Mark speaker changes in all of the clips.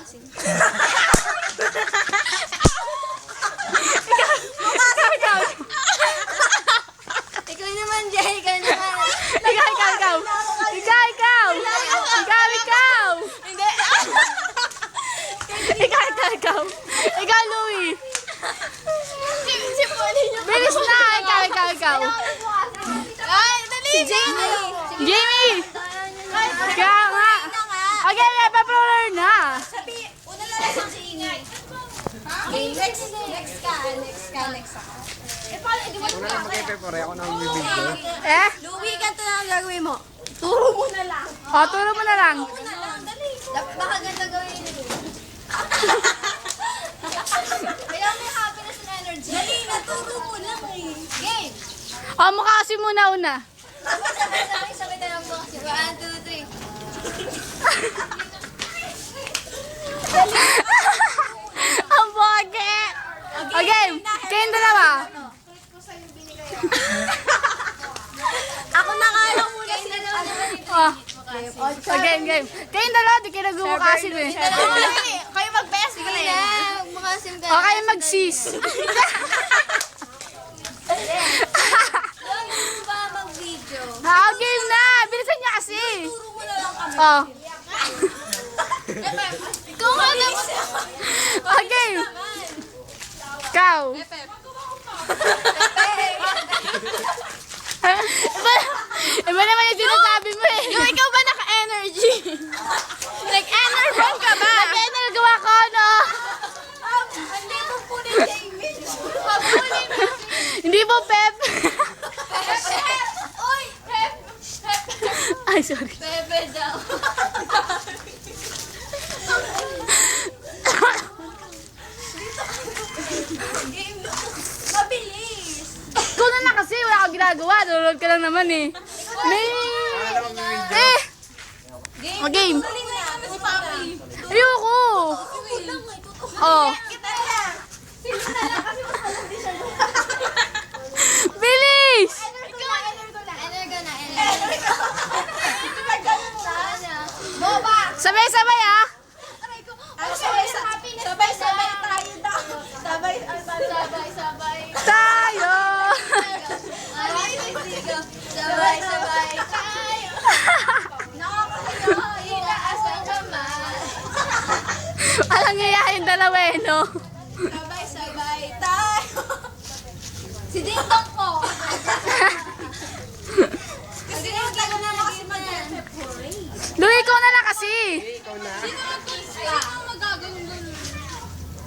Speaker 1: maasim. Ikaw naman, Jay. Ikaw naman.
Speaker 2: Ikaw.
Speaker 1: Hindi.
Speaker 2: Ikaw, Louie.
Speaker 1: Si Polly yung...
Speaker 2: Bilis na. Ikaw.
Speaker 1: Ay, dali. Si Jamie.
Speaker 2: Jamie. Kaya nga. Okay, may pa-roller na.
Speaker 1: Sabi, una lang lang si Ingay. Okay, next ka. Eh, paano, di ba?
Speaker 3: Una lang magkipipore ako ng bibigyo.
Speaker 2: Eh?
Speaker 1: Louie, ganito lang ang gagawin mo. Turo mo na lang.
Speaker 2: O, turo mo na lang.
Speaker 1: Dali. Baka ganda gawin ni Louie. Kaya may happiness and energy. Dali, naturo mo lang eh. Game.
Speaker 2: O, mukha kasi muna una.
Speaker 1: Sabay tayo mo kasi. 1, 2, 3.
Speaker 2: Ang boge. Okay, kayong dalawa.
Speaker 1: Ako nakalang muna si
Speaker 2: Oh. Game. Kayong dalawa, di kayo nagmumukhasin eh.
Speaker 1: Kayo mag-best friend. Magmukhasin ka.
Speaker 2: O, kayo mag-sis.
Speaker 1: Ba mag-video?
Speaker 2: Game na. Bilisan niya kasi.
Speaker 1: Turo mo na lang kami.
Speaker 2: Oh.
Speaker 1: Ikaw nga naman.
Speaker 2: Okay. Ikaw. Iba naman yung sinasabi mo eh.
Speaker 1: Yung ikaw ba naka-energy? Nag-energy ka ba?
Speaker 2: Nag-energawa ko, no?
Speaker 1: Hindi mo punin Jamie. Punin mo.
Speaker 2: Hindi po, Pep.
Speaker 1: Uy, Pep.
Speaker 2: Ay, sorry.
Speaker 1: Pepe daw. Game. Mabilis.
Speaker 2: Ikaw na lang kasi, wala kang ginagawa. Nanonood ka lang naman eh. May... Eh!
Speaker 1: Game.
Speaker 2: O, game.
Speaker 1: Dali na yan. Si Papi.
Speaker 2: Ayoko.
Speaker 1: Wait lang.
Speaker 2: Oh.
Speaker 1: Kita lang. Sino na lang kasi masalandi siya.
Speaker 2: Bilis!
Speaker 1: Energo na. Boba!
Speaker 2: Sabay-sabay ah.
Speaker 1: Aray ko. Sabay tayo daw. Sabay.
Speaker 2: Tayo.
Speaker 1: Sabay tayo. Nakakahiya. Itaas ang kamay.
Speaker 2: Alam niya yung dalawa eh, no?
Speaker 1: Sabay tayo. Si Dingdong ko. Kasi nagtagal na kasi man.
Speaker 2: Louie, ikaw na lang kasi.
Speaker 1: Sino ang magagawin doon?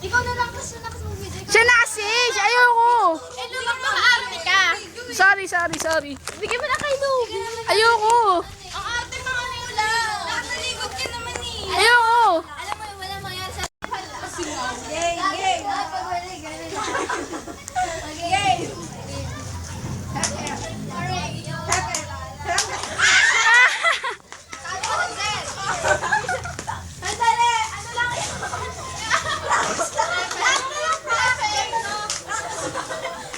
Speaker 1: Ikaw na lang kasi mag-video.
Speaker 2: Siya na kasi. Ayoko.
Speaker 1: Eh, naman makaarte ka.
Speaker 2: Sorry.
Speaker 1: Bigyan mo na kay Louie.
Speaker 2: Ayoko.
Speaker 1: Ang arte mga nila. Nakatalikod ka naman eh.
Speaker 2: Ayoko.
Speaker 1: Alam mo, wala mangyari sa Game. Okay. Andale, ano lang yun?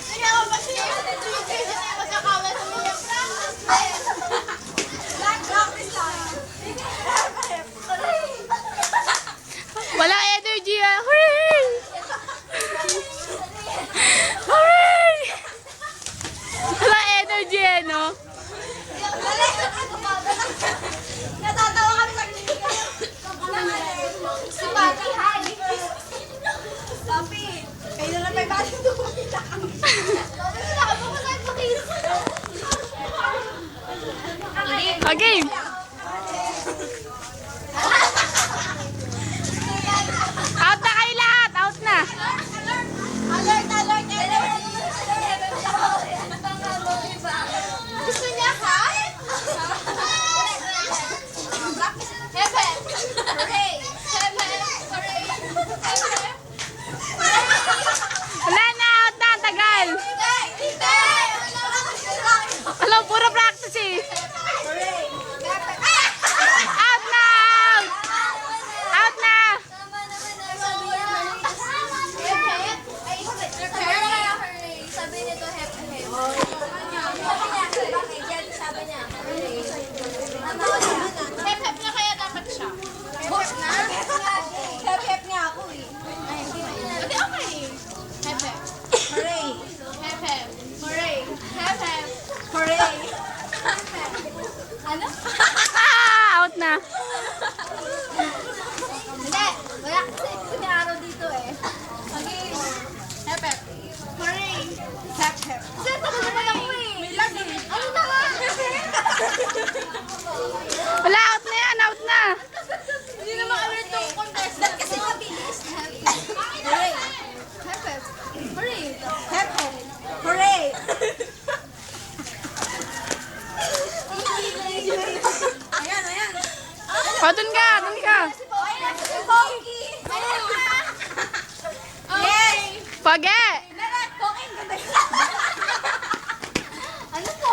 Speaker 1: Hindi ako kasi magkakawal sa mga
Speaker 2: Pogi!
Speaker 1: Pogi, ganda yun. Ano po?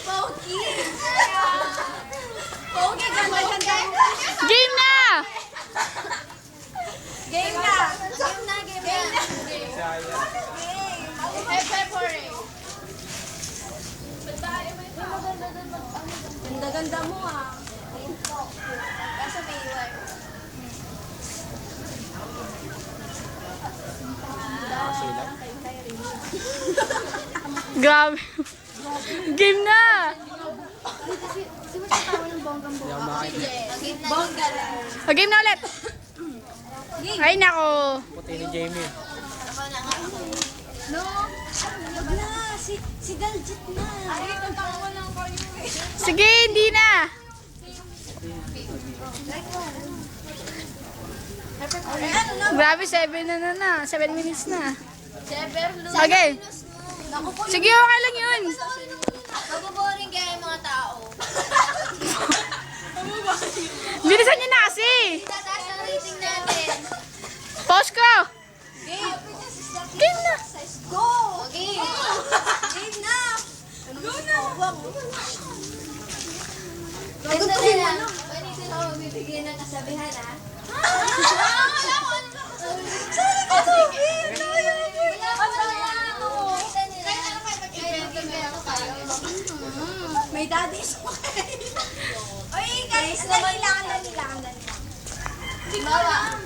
Speaker 1: Pogi. Pogi, ganda.
Speaker 2: Game na!
Speaker 1: Game na. Game na. Ganda-ganda mo ah. Kaso may iwan.
Speaker 2: Grabe. Game na!
Speaker 1: Bongga.
Speaker 2: O, game na ulit. Ay, nako.
Speaker 3: Puti ni Jamie.
Speaker 1: No. Wag na. Si Daljit na. Ay, tatawa lang kayo eh.
Speaker 2: Sige, hindi na. Grabe, 7 na. 7 minutes na. Okay. Sige, okay lang yun.
Speaker 1: Mabuboring kaya yung mga tao.
Speaker 2: Bilisan niyo na kasi.
Speaker 1: Tataas ang rating natin.
Speaker 2: Pause ko.
Speaker 1: Game.
Speaker 2: Game na.
Speaker 1: Go! Okay. Game na! Go na! Ganda na lang. Pwede sila ako magbibigay ng kasabihan, ha? Sorry ka, Sophie! May daddy is okay. Oy, guys, dali lang. Bawa.